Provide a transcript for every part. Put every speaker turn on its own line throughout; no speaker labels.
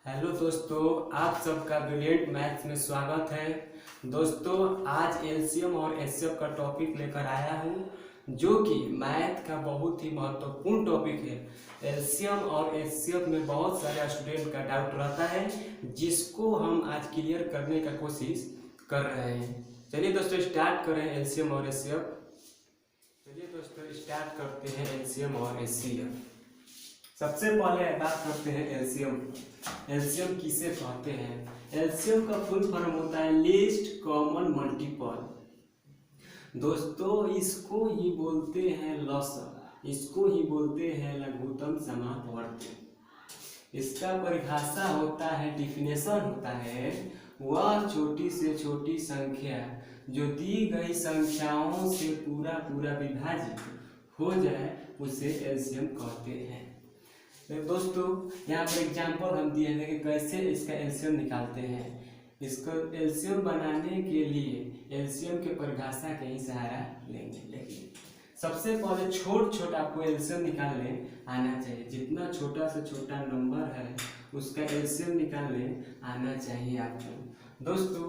Hello दोस्तों, आप सबका ब्रिलियंट मैथ्स में स्वागत है। दोस्तों, आज एलसीएम और एचसीएफ का टॉपिक लेकर आया हूँ जो कि मैथ का बहुत ही महत्वपूर्ण टॉपिक है। एलसीएम और एचसीएफ में बहुत सारे स्टूडेंट का डाउट रहता है जिसको हम आज क्लियर करने का कोशिश कर रहे हैं। चलिए दोस्तों स्टार्ट करें एलसीएम और एचसीएफ। चलिए दोस्तों स्टार्ट करते हैं एलसीएम और एचसीएफ। सबसे पहले बात करते हैं एलसीएम। एलसीएम किसे कहते हैं? एलसीएम का फुल फॉर्म होता है लीस्ट कॉमन मल्टीपल। दोस्तों इसको ही बोलते हैं लॉसर, इसको ही बोलते हैं लघुत्तम समापवर्ती। इसका परिभाषा होता है, डिफिनेशन होता है, वह छोटी से छोटी संख्या जो दी गई संख्याओं से पूरा विभाजित हो जाए उसे एलसीएम कहते हैं। तो दोस्तों यहाँ पर एग्जाम्पल हम दिए हैं कि कैसे इसका एलसीएम निकालते हैं। इसको एलसीएम बनाने के लिए एलसीएम के परिभाषा के ही सहारा लेंगे, लेकिन सबसे पहले छोटा आपको एलसीएम निकालने आना चाहिए। जितना छोटा से छोटा नंबर है उसका एलसीएम निकालने आना चाहिए आपको। दोस्तों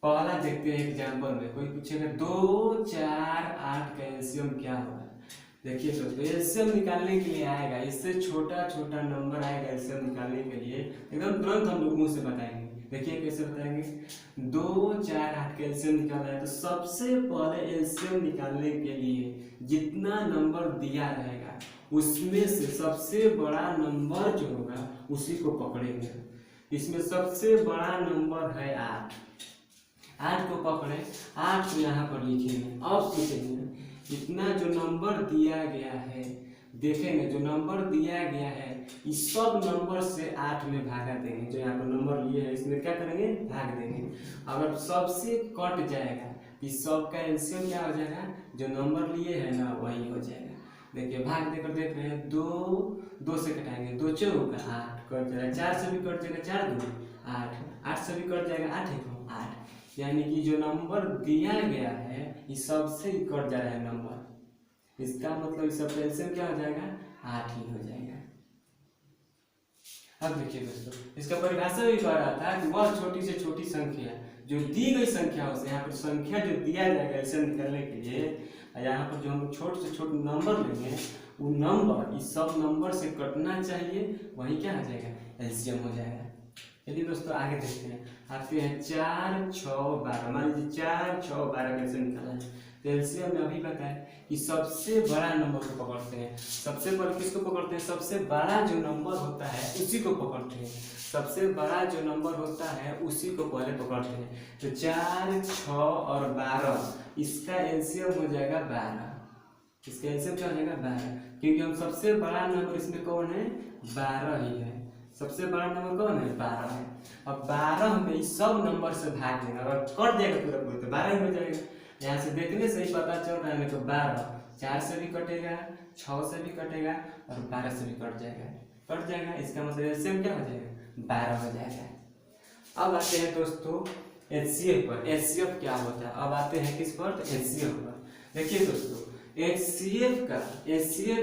पहला देखते हैं एग्जाम्पल में, कोई पूछेगा 2, 4, 8 का एलसीएम क्या होगा। देखिए दोस्तों एलसीएम निकालने के लिए आएगा, इससे छोटा नंबर आएगा एलसीएम निकालने के लिए एकदम तुरंत हम लोग मुंह से बताएंगे। देखिए कैसे बताएंगे। 2, 4, 8 का एलसीएम निकालना है तो सबसे पहले एलसीएम निकालने के लिए जितना नंबर दिया रहेगा उसमें से सबसे बड़ा नंबर जो होगा उसी को पकड़ेंगे। इसमें सबसे बड़ा नंबर है 8 को पकड़े, 8 को यहाँ पर लिखेंगे। अब सोचेंगे इतना जो नंबर दिया गया है, देखेंगे जो नंबर दिया गया है इस सब नंबर से 8 में भागा देंगे। जो यहाँ पर नंबर लिए हैं इसमें क्या करेंगे, भाग देंगे। अगर सबसे कट जाएगा इस सब का एलसीएम क्या हो जाएगा, जो नंबर लिए है ना वही हो जाएगा। देखिए भाग देकर देख रहे हैं, 2 से कटाएंगे, 2 चौका 8 कट जाएगा, 4 से भी कट जाएगा, 4 2 8, 8 से भी कट जाएगा, 8 8। यानी कि जो नंबर दिया गया है इस सबसे कट जा रहा है नंबर, इसका मतलब इस सब एलसीएम क्या हो जाएगा, 8 ही हो जाएगा। अब देखिए दोस्तों इसका परिभाषा भी कह रहा था कि वह छोटी से छोटी संख्या जो दी गई संख्याओं से, यहाँ पर संख्या जो दिया जाएगा एलसीएम निकालने के लिए, यहाँ पर जो हम छोटे से छोटे नंबर लेंगे वो नंबर इस सब नंबर से कटना चाहिए, वही क्या हो जाएगा, एलसीएम हो जाएगा। चलिए दोस्तों आगे देखते हैं। आते हैं 4, 6, 12। मान लीजिए 4, 6, 12 कैसे निकाला है। तो एलसीएम में अभी बताया कि सबसे बड़ा नंबर को पकड़ते हैं। सबसे पहले किसको पकड़ते हैं, सबसे बड़ा जो नंबर होता है उसी को पकड़ते हैं। सबसे बड़ा जो नंबर होता है उसी को पहले पकड़ते हैं। तो 4, 6 और 12 इसका एलसीएम हो जाएगा 12। इसका एलसीएम क्या हो जाएगा, 12, क्योंकि हम सबसे बड़ा नंबर इसमें कौन है, 12 ही है। सबसे बड़ा नंबर कौन है, 12 है। अब 12 में इस सब नंबर से भाग देंगे, अगर कट जाएगा पूरा तो 12 ही हो जाएगा। यहाँ से देखने से ही पता चल रहा है तो 12 4 से भी कटेगा, 6 से भी कटेगा और 12 से भी कट जाएगा। इसका मतलब एलसीएम क्या हो जाएगा, 12 हो जाएगा। अब आते हैं दोस्तों एचसीएफ पर। एचसीएफ क्या होता है, अब आते हैं किस पर, एचसीएफ पर। देखिए दोस्तों एचसीएफ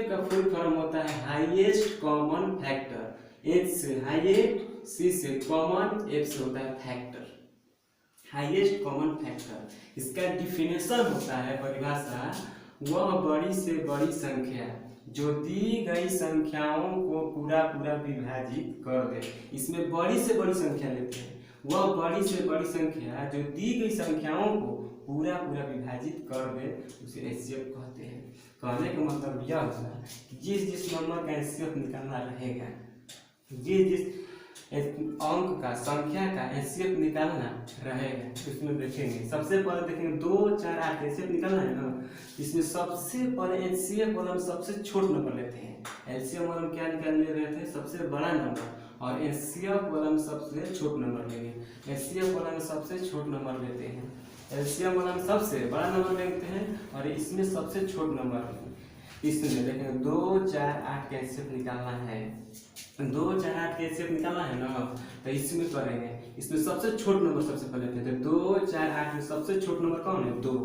का फुल फॉर्म होता है हाईएस्ट कॉमन फैक्टर। H से हाईएस्ट, C से कॉमन, F से होता है फैक्टर, हाईएस्ट कॉमन फैक्टर। इसका डिफिनेशन होता है, परिभाषा, वह बड़ी से बड़ी संख्या जो दी गई संख्याओं को पूरा विभाजित कर दे। इसमें बड़ी से बड़ी संख्या लेते हैं, वह बड़ी से बड़ी संख्या जो दी गई संख्याओं को पूरा विभाजित कर दे उसे एचसीएफ कहते हैं। कहने का मतलब यह होगा कि जिस नंबर का एचसीएफ निकालना रहेगा, जिस अंक का, संख्या का एचसीएफ निकालना रहेगा तो इसमें देखेंगे। सबसे पहले देखेंगे 2, 4, 8 एचसीएफ निकालना है ना, इसमें सबसे पहले एचसीएफ वाला हम सबसे छोटा नंबर लेते हैं। एलसीएम वाला हम क्या निकाल ले रहे थे, सबसे बड़ा नंबर, और एचसीएफ वाला हम सबसे छोटा नंबर लेंगे। एचसीएफ वाला में सबसे छोटा नंबर लेते हैं, एलसीएम वाला में सबसे बड़ा नंबर लेते हैं और इसमें सबसे छोटा नंबर लेंगे। इसमें देखें 2 4 8 का एचसीएफ निकालना है, 2 4 8 का एचसीएफ निकालना है ना, तो इसमें करेंगे। इसमें सबसे छोटा नंबर सबसे पहले लेते हैं, 2 4 8 में सबसे छोटा नंबर कौन है? 2।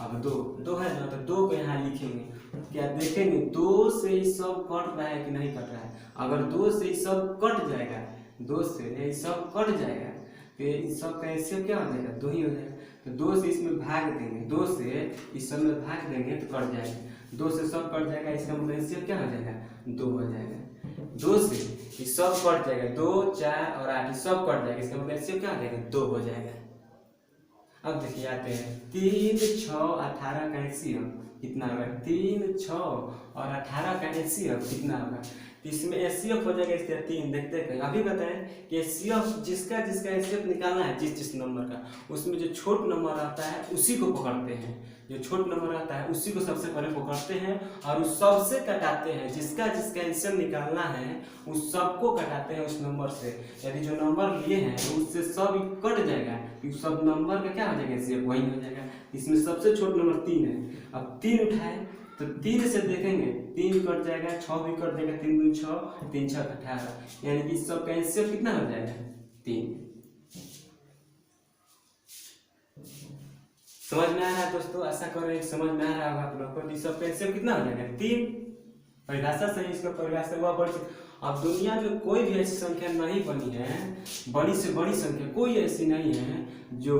अब 2 है ना, तो 2 को यहाँ लिखेंगे। क्या देखेंगे 2 से ही सब कट रहा है कि नहीं कट रहा है। अगर 2 से ही सब कट जाएगा, 2 से ही सब कट जाएगा तो इस सब का एचसीएफ क्या हो जाएगा? 2 ही हो जाएगा। तो 2 से इसमें भाग देंगे, 2 से इस सब में भाग देंगे तो कट जाएगा, 2 से सब कट जाएगा, इसका मतलब एचसीएफ क्या हो जाएगा? 2 हो जाएगा। 2 से ये सब कट जाएगा, 2 4 और 8 सब कट जाएगा, इसका मतलब एचसीएफ क्या हो जाएगा? 2 हो जाएगा। अब देखिए आते हैं 3 6 18 का एचसीएफ कितना होगा? 3 6 और 18 का एचसीएफ कितना होगा? इसमें एचसीएफ हो जाएगा इसका 3। देखते हैं अभी बताएं कि एचसीएफ जिसका एचसीएफ निकालना है, जिस नंबर का, उसमें जो छोट नंबर आता है उसी को पकड़ते हैं, जो छोट नंबर आता है उसी को सबसे पहले पकड़ते हैं और उस सबसे कटाते हैं। जिसका एचसीएफ निकालना है उस सबको कटाते हैं उस नंबर से। यदि जो नंबर लिए हैं उससे सब कट जाएगा, उस सब नंबर का क्या हो जाएगा? एचसीएफ वही हो जाएगा। इसमें सबसे छोटा नंबर 3 है। अब 3 उठाए तो 3 से देखेंगे 3 कट जाएगा, 6 भी कट जाएगा, 3 दूनी 6, 3 6 18, यानी कि इस सब का एचसीएफ कितना हो जाएगा? 3। समझ में आ रहा है दोस्तों? आशा कर रहे हैं समझ में आ रहा होगा आप लोगों को। इस सब का एचसीएफ कितना हो जाएगा? 3। परिभाषा सही, इसका परिभाषा हुआ बड़ी। अब दुनिया में कोई भी ऐसी संख्या नहीं बनी है, बड़ी से बड़ी संख्या कोई ऐसी नहीं है जो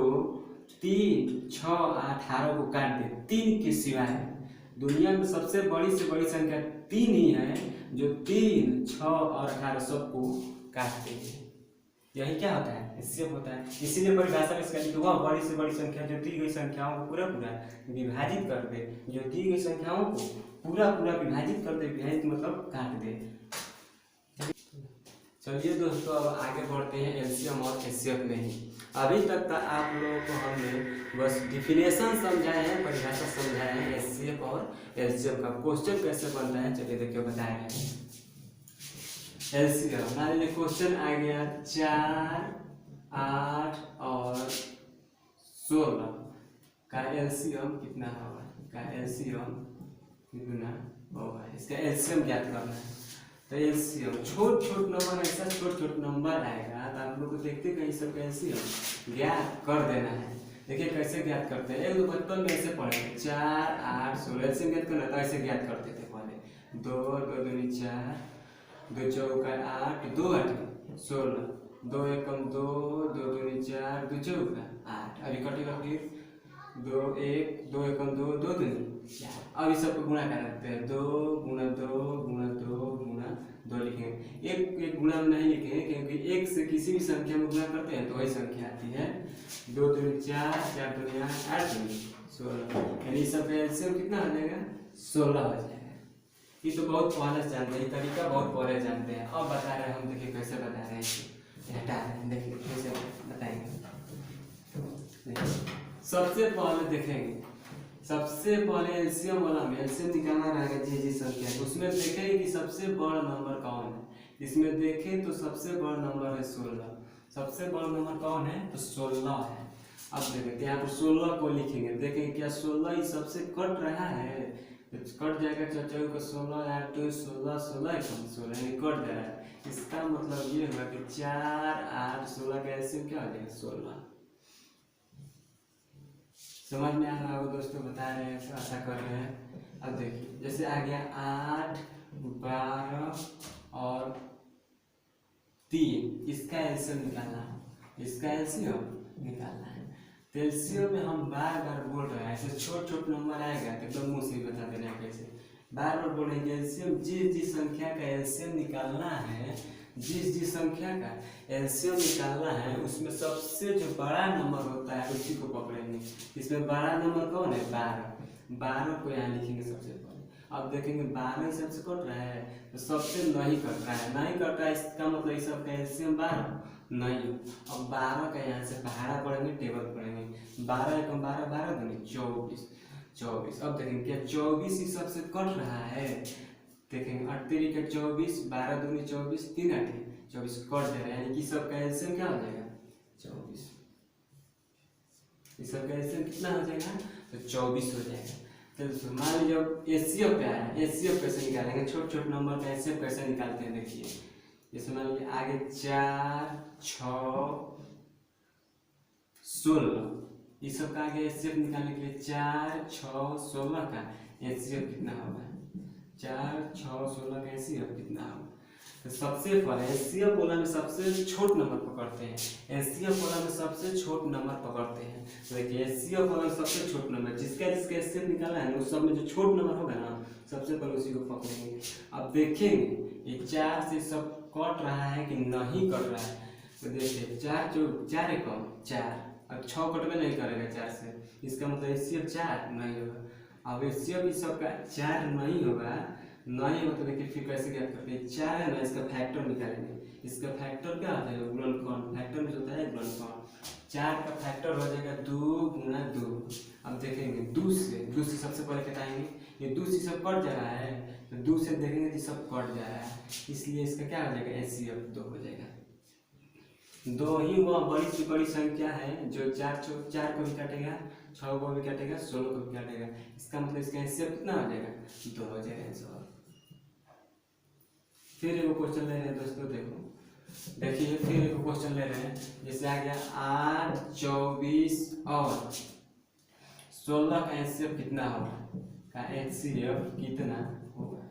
3 6 18 को काट दे, 3 के सिवाय। दुनिया में सबसे बड़ी से बड़ी संख्या 3 ही है, जो 3 6 और 18 सबको काटते हैं। यही क्या होता है? एचसीएफ होता है। इसीलिए परिभाषा में इसका लिखा हुआ बड़ी से बड़ी संख्या जो दी गई संख्याओं को पूरा विभाजित कर दे, जो दी गई संख्याओं को पूरा विभाजित कर दे। विभाजित मतलब काट दे। चलिए दोस्तों, अब आगे बढ़ते हैं एलसीएम और एचसीएफ में ही। अभी तक का आप लोगों को हमने बस डिफिनेशन समझाए हैं, परिभाषा समझाए हैं एचसीएफ और एलसीएम का। क्वेश्चन कैसे बनता है चलिए देखिए बताया है। एलसीएम मान लीजिए क्वेश्चन आ गया 4 8 और 16 का एलसीएम कितना होगा, का एलसीएम कितना होगा, इसका एलसीएम ज्ञात करना है। तो एलसीएम छोट नंबर, ऐसा छोट नंबर आएगा तो आप लोग को देखते कहीं सब एलसीएम ज्ञात कर देना है। देखिए कैसे ज्ञात करते हैं, एक बचपन में ऐसे पढ़े 4 8 16 एलसीएम ज्ञात करना तो ऐसे ज्ञात करते थे पहले। 2 2 दूनी 4, 2 चौका 8, 2 8 16, 2 एकम 2, 2 दूनी 4, 2 चौका 8। अभी कटेगा फिर 2 1, 2 एकम 2, 2 दूनी 4। अब इस सबको गुणा कर सकते हैं, 2 गुणा 2 गुणा 2 गुणा 2 लिखेंगे। एक गुणा में नहीं लिखेंगे क्योंकि एक से किसी भी संख्या में गुणा करते हैं तो वही संख्या आती है। 2 दूनी 4, 4 दूनी 8, 8 दूनी 16, यानी सब एलसीएम कितना आ जाएगा? 16 हो जाएगा। ये तो बहुत पहले से जानते हैं, तरीका बहुत पहले जानते हैं। अब बता रहे हैं हम, देखिए कैसे बता रहे हैं, हटा रहे हैं, देखिए कैसे बताएंगे। सबसे पहले देखेंगे, सबसे पहले एलसीएम वाला में एलसीएम निकालना रहेगा जी संख्या, उसमें देखेंगे कि सबसे बड़ा नंबर कौन है। इसमें देखें तो सबसे बड़ा नंबर है 16। सबसे बड़ा नंबर कौन है? तो 16 है। अब देखें यहाँ पर 16 को लिखेंगे, देखेंगे क्या 16 ही सबसे कट रहा है, कट जाएगा। चौचौ का 16 8 16 16 16 यानी कट जा रहा है। इसका मतलब ये हुआ कि 4 8 16 का एलसीएम क्या हो जाएगा? 16। समझ में आ रहा होगा दोस्तों, बता रहे हैं, आशा कर रहे हैं। अब देखिए जैसे आ गया 8 12 और 3, इसका एलसीएम निकालना है, इसका एलसीएम निकालना है। तो एलसीएम में हम बार बोल रहे हैं, ऐसे छोट नंबर आएगा तो एकदम मुंह से बता देना है कैसे। बार बोलेंगे एलसीएम, जिस संख्या का एलसीएम निकालना है, जिस संख्या का एलसीएम निकालना है उसमें सबसे जो बड़ा नंबर होता है उसी को पकड़ेंगे। इसमें बड़ा नंबर कौन है? 12। 12 को यहाँ लिखेंगे सबसे पहले। अब देखेंगे 12 ही सबसे कट रहा है तो सबसे नहीं कट रहा है, नहीं कट रहा है, इसका मतलब इस सब का एलसीएम 12 नहीं। अब 12 का यहाँ से पहाड़ा पढ़ेंगे, टेबल पढ़ेंगे। 12 एकम 12, 12 दूनी 24। अब देखेंगे क्या 24 ही सबसे कट रहा है। देखेंगे 8 3 के 24, 12 दूनी 24, 3 8 24 कट दे रहा है, यानी कि सब का एलसीएम क्या हो जाएगा? 24। इस सब का एलसीएम कितना हो जाएगा? तो 24 हो जाएगा। चलो मान लीजिए अब एचसीएफ पे आया है, एचसीएफ कैसे निकालेंगे, छोटे छोटे नंबर का एचसीएफ कैसे निकालते हैं देखिए। जैसे मान लीजिए आगे 4, 6, 16 इस सब का आगे एचसीएफ निकालने के लिए 4, 6, 16 का एचसीएफ कितना होगा, 4, 6, 16 का एचसीएफ कितना होगा। तो सबसे पहले एचसीएफ वाला में सबसे छोट नंबर पकड़ते हैं, एचसीएफ वाला में सबसे छोट नंबर पकड़ते हैं। तो देखिए एचसीएफ वाला में सबसे छोट नंबर जिसका एचसीएफ निकाला है ना उस सब में जो छोट नंबर होगा ना सबसे पहले उसी को पकड़ेंगे। अब देखेंगे ये 4 से सब कट रहा है कि नहीं कट रहा है। तो देखिए 4 है कम 4, अब 6 कटवे नहीं करेगा 4 से, इसका मतलब एचसीएफ 4 नहीं होगा। अब एचसीएफ इस सब का 4 नहीं होगा, नहीं होता देखिए फिर कैसे क्या करते हैं, 4 है ना इसका फैक्टर निकालेंगे। इसका फैक्टर क्या होता है, गुणनखंड, फैक्टर में होता है गुणनखंड। 4 का फैक्टर हो जाएगा 2 गुना 2। अब देखेंगे 2 से सबसे पहले घटाएंगे, ये 2 से सब कट जा रहा है तो 2 से देखेंगे कि सब कट जा रहा है, इसलिए इसका क्या हो जाएगा एचसीएफ 2 हो जाएगा। 2 ही वह बड़ी से बड़ी संख्या है जो 4 को भी काटेगा, 6 को भी काटेगा, 16 को भी काटेगा। इसका मतलब इसका एचसीएफ कितना हो जाएगा 2 हो जाएगा आंसर। फिर एक क्वेश्चन ले रहे हैं दोस्तों, देखिए फिर एक क्वेश्चन ले रहे हैं। जैसे आ गया 8, 24 और 16 का एचसीएफ कितना होगा, एचसीएफ कितना होगा।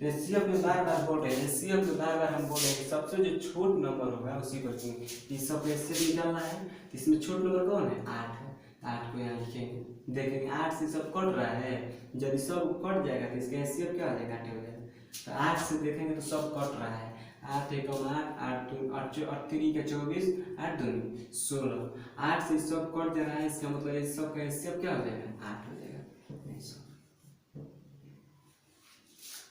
एचसीएफ में बार बार बोल रहे हैं, एचसीएफ में बार बार हम बोल रहे हैं सबसे जो छोट नंबर होगा उसी पर इस सब एचसीएफ निकालना है। इसमें छोट नंबर कौन है, 8 है। 8 को यहाँ लिखेंगे, देखेंगे 8 से सब कट रहा है, यदि सब कट जाएगा तो इसका एचसीएफ क्या हो जाएगा 8 हो जाएगा। तो 8 से देखेंगे तो सब कट रहा है, 8 एकम 8, 8 3 का 24, 8 2 16, 8 से सब कट जा रहा है, इसका मतलब इस सब का एचसीएफ क्या हो जाएगा 8 हो जाएगा।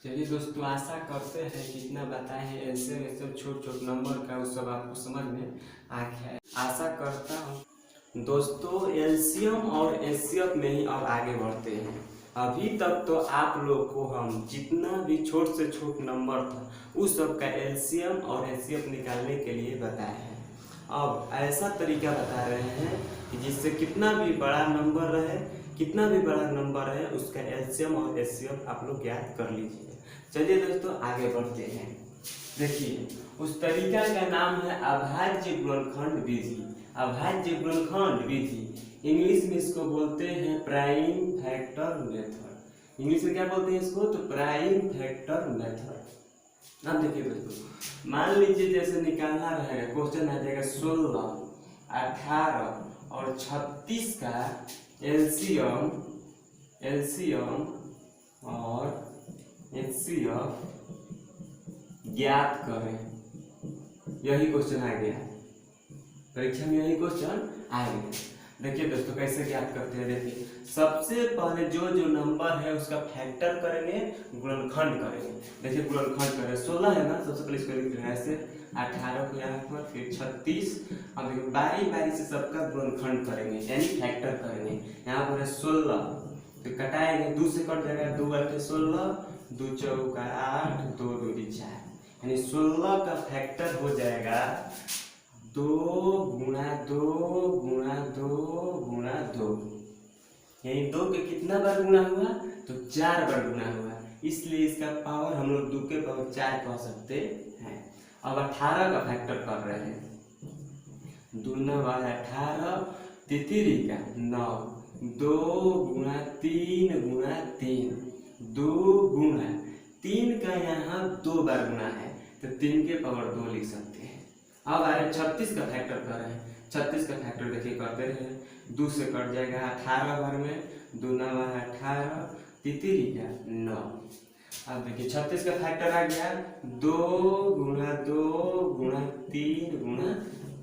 चलिए दोस्तों आशा करते हैं कितना बताए हैं एलसीएम छोट छोट नंबर का उस सब आपको समझ में आ गया है, आशा करता हूँ। दोस्तों एलसीएम और एचसीएफ में ही अब आगे बढ़ते हैं। अभी तक तो आप लोग को हम जितना भी छोट से छोट नंबर था उस सब का एलसीएम और एचसीएफ निकालने के लिए बताए हैं। अब ऐसा तरीका बता रहे हैं कि जिससे कितना भी बड़ा नंबर रहे, कितना भी बड़ा नंबर है उसका एलसीएम और एचसीएफ आप लोग ज्ञात कर लीजिए। चलिए दोस्तों आगे बढ़ते हैं। देखिए उस तरीका का नाम है अभाज्य गुणनखंड विधि। अभाज्य गुणनखंड विधि इंग्लिश में इसको बोलते हैं प्राइम फैक्टर मेथड। इंग्लिश में क्या बोलते हैं इसको, तो प्राइम फैक्टर मेथड। अब देखिए दोस्तों मान लीजिए जैसे निकालना रहेगा, क्वेश्चन आ जाएगा 16, 18 और 36 का एलसीएम और एचसीएफ ज्ञात करें। यही क्वेश्चन आ गया परीक्षा में, यही क्वेश्चन आ गया। देखिए दोस्तों कैसे ज्ञात करते हैं, देखिए सबसे पहले जो नंबर है उसका फैक्टर करेंगे, गुणनखंड करेंगे। देखिए गुणनखंड करें, 16 है ना, सबसे पहले इसको लिख लेंगे ऐसे, 18 को यहाँ पर, फिर 36। अब देखिए बारी बारी से सबका गुणनखंड करेंगे यानी फैक्टर करेंगे। यहाँ पर है 16 तो कटाएंगे, 2 से कट जाएगा, 2 8 16, 2 चौका 8, 2 2 4, यानी 16 का फैक्टर हो जाएगा 2 गुणा 2 गुणा 2 गुणा 2, यानी 2 के कितना बार गुणा हुआ, तो 4 बार गुणा हुआ, इसलिए इसका पावर हम लोग 2 के पावर 4 कह सकते हैं। अब 18 का फैक्टर कर रहे हैं, 2 9 18, तितरी का 9, 2 गुणा 3 गुणा 3, 2 गुणा 3 का यहाँ 2 बार गुणा है तो 3 के पावर 2 लिख सकते हैं। अब आ रहे 36 का फैक्टर कर रहे हैं, 36 का फैक्टर देखिए करते रहे, 2 से कट जाएगा 18 बार में, 2 9 18, तितरी का 9। अब देखिए 36 का फैक्टर आ गया 2 गुणा 2 गुणा 3 गुणा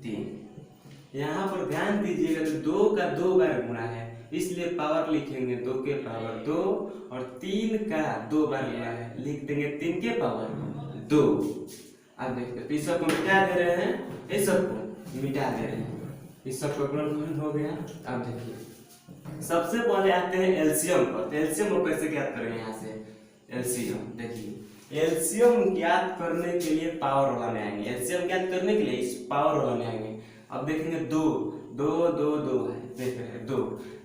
3। यहाँ पर ध्यान दीजिएगा तो 2 का 2 बार गुणा है, इसलिए पावर लिखेंगे 2 के पावर 2, और 3 का 2 बार गुणा है, लिख देंगे 3 के पावर 2। अब देखते इस सब को मिटा दे रहे हैं, इस सब को मिटा दे रहे हैं, इस सब को गुणनखंड हो गया। अब देखिए सबसे पहले आते हैं एलसीएम पर। तो एलसीएम को कैसे ज्ञात करेंगे, यहाँ से एलसीएम देखिए, एलसीएम ज्ञात करने के लिए पावर वाला में आएंगे, एलसीएम ज्ञात करने के लिए इस पावर वाला में आएंगे। अब देखेंगे दो, दो दो दो है, देख रहे हैं दो,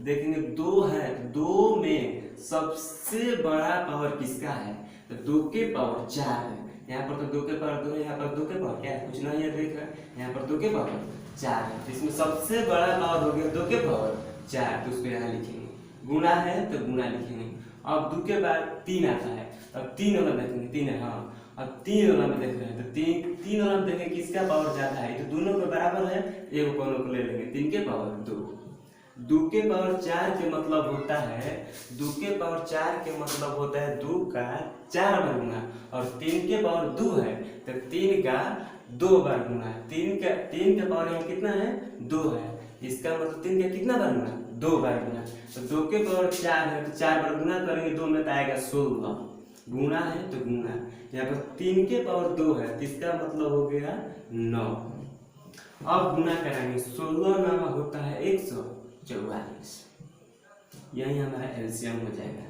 देखेंगे दो है तो दो में सबसे बड़ा पावर किसका है, तो दो के पावर 4 है। यहाँ पर तो दो के पावर 2 है, यहाँ पर दो के पावर क्या है, कुछ नहीं है, देख रहे हैं यहाँ पर दो के पावर 4 है, तो इसमें सबसे बड़ा पावर हो गया दो के पावर 4, तो उसको यहाँ लिखेंगे। गुणा है तो गुणा लिखेंगे। अब दो के बाद 3 आता है, अब 3 वाला देखेंगे, 3 है हाँ, अब 3 वाला में देख रहे हैं तो 3 वाला में देखेंगे किसका पावर ज्यादा है, तो दोनों के बराबर है, एक कोनो को ले लेंगे, 3 के पावर 2, 2 के पावर 4 के मतलब होता है, 2 के पावर 4 के मतलब होता है 2 का 4 बार गुना, और 3 के पावर 2 है तो 3 का 2 बार गुना, 3 के पावर यहाँ कितना है 2 है, इसका मतलब 3 का कितना बार गुना 2 बार गुना, तो 2 के पावर 4 है तो 4 बार गुना करेंगे, 2 में तो आएगा 16, गुना है तो गुना, यहाँ पर 3 के पावर 2 है तो इसका मतलब हो गया 9। अब गुना करेंगे, 16 9 होता है 144, यही हमारा एलसीएम हो जाएगा।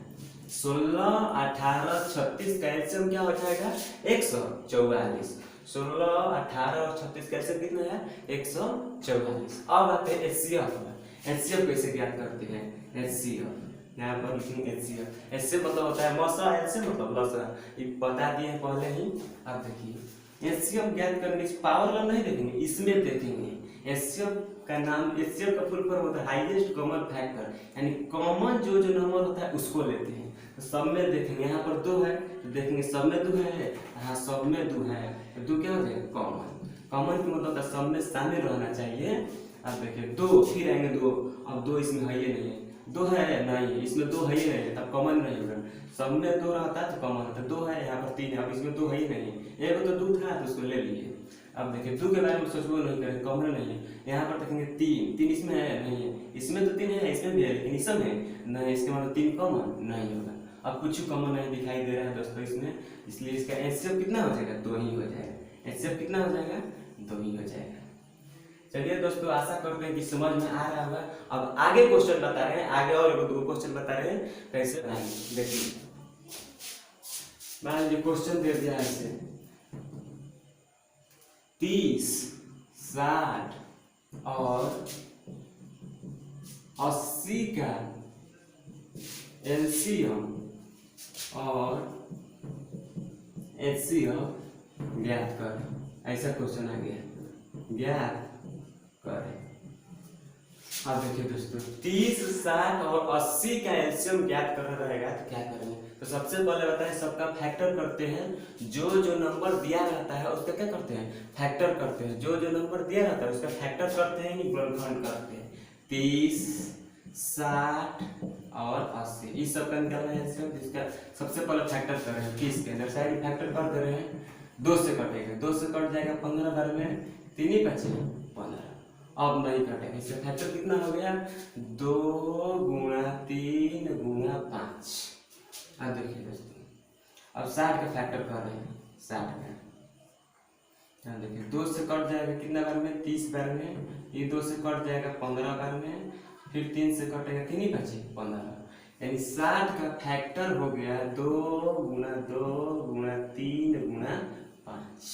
16 18 36 का एलसीएम क्या हो जाएगा 144, 16 18 और 36 का एलसीएम कितना है 144। अब आते हैं एचसीएफ। एचसीएफ कैसे ज्ञात करते हैं, एचसीएफ यहाँ पर लिखेंगे एचसीएफ, एचसीएफ मतलब होता है मौसा, एचसीएफ मतलब लसा, ये बता दिए पहले ही। अब देखिए एचसीएफ ज्ञात करने के पावर ला नहीं देखेंगे, इसमें देखेंगे। एचसीएफ का नाम, एचसीएफ का फुल फॉर्म होता है हाईएस्ट कॉमन फैक्टर, यानी कॉमन जो नंबर होता है उसको लेते हैं। तो सब में देखेंगे, यहाँ पर 2 है तो देखेंगे सब में 2 है, यहाँ सब में 2 है तो 2 क्या हो जाएगा कॉमन, कॉमन की मतलब सब में शामिल रहना चाहिए। अब देखिए 2 फिर आएंगे 2, अब 2 इसमें है ही नहीं है, 2 है नहीं, इसमें 2 है ही नहीं, तब कॉमन नहीं होगा, सब में 2 रहता है तो कॉमन होता है, 2 है यहाँ पर 3 है, अब इसमें 2 है ही नहीं, एक तो 2 था तो उसको ले लिए। अब देखिए 2 के बारे में सोचो नहीं करें, कॉमन नहीं है, यहाँ पर देखेंगे 3 इसमें है नहीं है, इसमें तो 3 है, इसमें भी है लेकिन इसमें नहीं, इसके मतलब 3 कॉमन नहीं होगा। अब कुछ कॉमन नहीं दिखाई दे रहा है दोस्तों इसमें, इसलिए इसका एचसीएफ कितना हो जाएगा 2 ही हो जाएगा, एचसीएफ कितना हो जाएगा 2 ही हो जाएगा। चलिए दोस्तों आशा करते हैं कि समझ में आ रहा होगा। अब आगे क्वेश्चन बता रहे हैं, आगे और 2 क्वेश्चन बता रहे हैं कैसे बनाएंगे, देखिए मान लीजिए क्वेश्चन दे दिया है ऐसे 30 60 और 80 का एलसीएम और एचसीएफ ज्ञात कर, ऐसा क्वेश्चन आ गया, ज्ञात करें। अब देखिए दोस्तों 30 60 और 80 का एलसीएम ज्ञात करना रहेगा तो क्या करेंगे, तो सबसे पहले बताएं सबका फैक्टर करते हैं, जो नंबर दिया रहता है उसका क्या करते हैं फैक्टर करते हैं, जो नंबर दिया रहता है उसका फैक्टर करते हैं, गुणनखंड करते हैं। 30 60 और 80 इस सब का निकालना है एलसीएम, जिसका सबसे पहले फैक्टर कर रहे हैं 30 के अंदर साइड फैक्टर कर दे रहे हैं, 2 से कटेगा, 2 से कट जाएगा 15 बार में 3 ही बचे 15, अब नहीं कटेगा, इससे फैक्टर कितना हो गया 2 गुणा 3 गुणा 5। अब देखिए दोस्तों अब 60 का फैक्टर कर रहे हैं, 60 का देखिए 2 से कट जाएगा कितना बार में 30 बार में, ये 2 से कट जाएगा 15 बार में, फिर 3 से कटेगा 3 ही बचे 15, यानी 60 का फैक्टर हो गया 2 गुणा 2 गुणा 3 गुणा 5।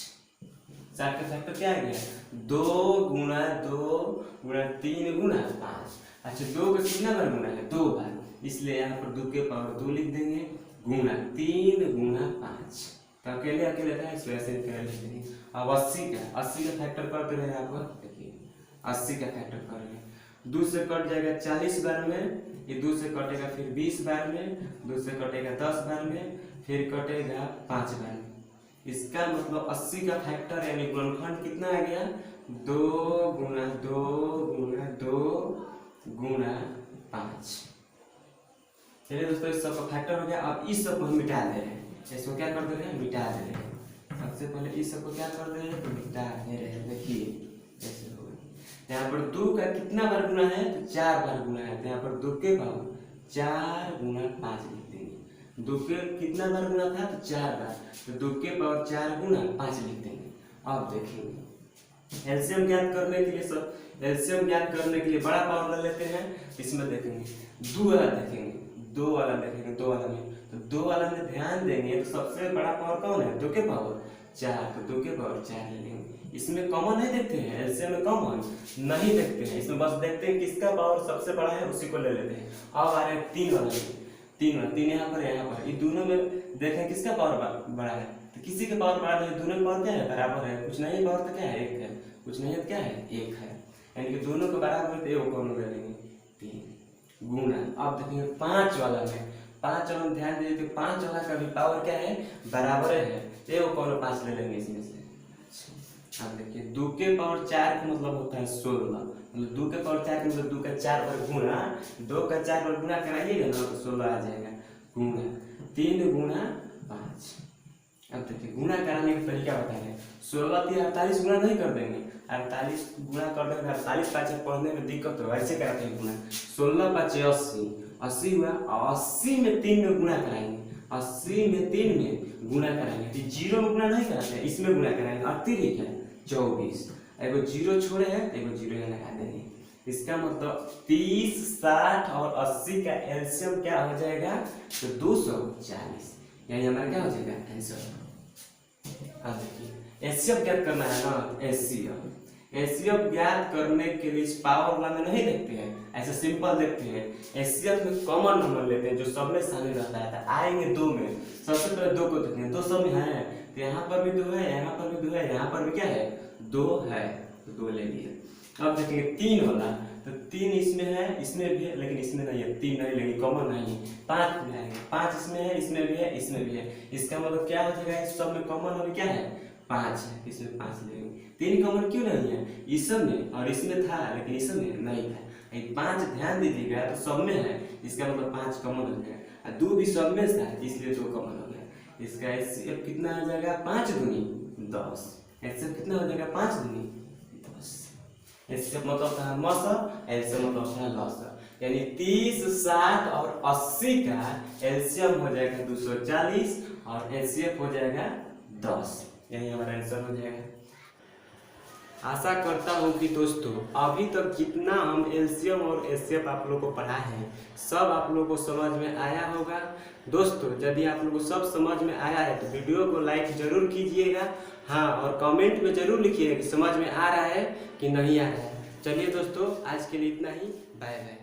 60 का फैक्टर क्या आ गया 2 गुणा 2 गुणा 3 गुणा 5। अच्छा 2 का कितना बार गुणा है 2 बार, इसलिए यहाँ पर 2 के पावर 2 लिख देंगे गुणा 3 गुणा 5, तो अकेले अकेले था इसलिए ऐसे लिख देंगे। अब 80 का फैक्टर करते रहे आप, देखिए 80 का फैक्टर कर रहे हैं, 2 से कट जाएगा 40 बार में, ये 2 से कटेगा फिर 20 बार में, 2 से कटेगा 10 बार में, फिर कटेगा 5 बार में, इसका मतलब 80 का फैक्टर यानी गुणनखंड कितना आ गया 2 गुणा 2 गुणा 2 गुणा 5। चलिए दोस्तों इस सब का फैक्टर हो गया। अब इस सब को हम मिटा दे रहे हैं, इसको क्या कर दे रहे हैं मिटा दे रहे हैं। सबसे पहले इस सब को क्या कर दे रहे हैं तो मिटा दे रहे हैं, देखिए कैसे हो गया। यहाँ पर 2 का कितना बार गुना है तो 4 बार गुना है, तो यहाँ पर 2 के पावर 4 गुणा 5 लिख देंगे। 2 के कितना बार गुना था तो 4 बार, तो 2 के पावर 4 गुणा 5 लिख देंगे। अब देखेंगे एलसीएम ज्ञात करने के लिए, सब एलसीएम ज्ञात करने के लिए बड़ा पावर ले लेते हैं, इसमें देखेंगे 2 वाला देखेंगे, 2 वाला देखेंगे, 2 वाला में तो 2 वाला में ध्यान देंगे तो सबसे बड़ा पावर कौन है 2 के पावर 4, तो 2 के पावर 4 ले लेंगे। इसमें कॉमन नहीं देखते हैं, एलसीएम में कॉमन नहीं देखते हैं, इसमें बस देखते हैं किसका पावर सबसे बड़ा है उसी को ले लेते हैं। अब आ रहे हैं 3 वाला, 3 यहाँ पर यहाँ पर, ये दोनों में देखें किसका पावर बड़ा है, तो किसी का पावर बड़ा नहीं, दोनों का पावर क्या है बराबर है, कुछ नहीं है पावर तो क्या है 1 है, कुछ नहीं है तो क्या है 1 है, यानी कि दोनों के बराबर है तो एगो कौन ले लेंगे 3 गुना। अब देखेंगे 5 वाला में, 5 वाला में ध्यान दीजिए तो 5 वाला का भी पावर क्या है बराबर है, तो एगो कौन 5 ले लेंगे इसमें से। अब देखिए 2 के पावर 4 का मतलब होता है 16, मतलब 2 के पावर 4 का मतलब 2 का 4 पर गुना, 2 का 4 पर गुना कराइएगा ना तो 16 आ जाएगा गुना 3 गुना 5। अब देखिए गुना कराने का तरीका बता रहे हैं, 16 3 48 गुना नहीं कर देंगे, 48 गुना कर देंगे, 48 5 पढ़ने में दिक्कत हो, ऐसे कराते हैं गुना, 16 5 80, 80 हुआ, 80 में 3 में गुना कराएंगे, 80 में 3 में गुना कराएंगे, तो 0 में गुना नहीं कराते हैं, इसमें गुना कराएंगे, अतिरिक्त है 24, एगो 0 छोड़े हैं एगो 0 यहाँ लगा देंगे, इसका मतलब 30 60 और 80 का एलसीएम क्या हो जाएगा तो 240, यानी हमारा क्या हो जाएगा आंसर। अब देखिए एचसीएफ ज्ञात करना है ना, एचसीएफ ज्ञात करने के लिए पावर वाला में नहीं देखते हैं, ऐसे सिंपल देखते हैं, एचसीएफ में कॉमन नंबर लेते हैं जो सब में शामिल रहता है, तो आएंगे 2 में, सबसे पहले 2 को देखते हैं, 2 सब में है तो यहाँ पर भी 2 है, यहाँ पर भी 2 है, यहाँ पर भी क्या है 2 है, तो 2 ले लिए। अब देखिए 3 वाला, तो 3 इसमें है, इसमें भी है, लेकिन इसमें नहीं है, 3 नहीं लेंगे, कॉमन नहीं है, 5 में आएंगे, 5 इसमें है, इसमें भी है, इसमें भी है, इसका मतलब क्या हो जाएगा इस सब में कॉमन और क्या है 5 है, इसमें 5 लेंगे। 3 कॉमन क्यों नहीं है, इस सब में और इसमें था लेकिन इस सब में नहीं था, 5 ध्यान दीजिएगा तो सब में है, इसका मतलब 5 कॉमन हो गया, 2 भी सब में था इसलिए 2 कॉमन हो गया, इसका एचसीएफ कितना आ जाएगा 5 दूनी 10, एचसीएफ कितना हो जाएगा 5 दूनी 10, एचसीएफ मतलब था मसर, एलसीएम मतलब था लसर, यानी 30 60 और 80 का एलसीएम हो जाएगा 240 और एचसीएफ हो जाएगा 10, यही हमारा आंसर हो जाएगा। आशा करता हूँ कि दोस्तों अभी तक जितना हम एलसीएम और एचसीएफ आप लोगों को पढ़ा है सब आप लोगों को समझ में आया होगा। दोस्तों यदि आप लोगों को सब समझ में आया है तो वीडियो को लाइक जरूर कीजिएगा, हाँ, और कमेंट में जरूर लिखिएगा कि समझ में आ रहा है कि नहीं आ रहा है। चलिए दोस्तों आज के लिए इतना ही, बाय बाय।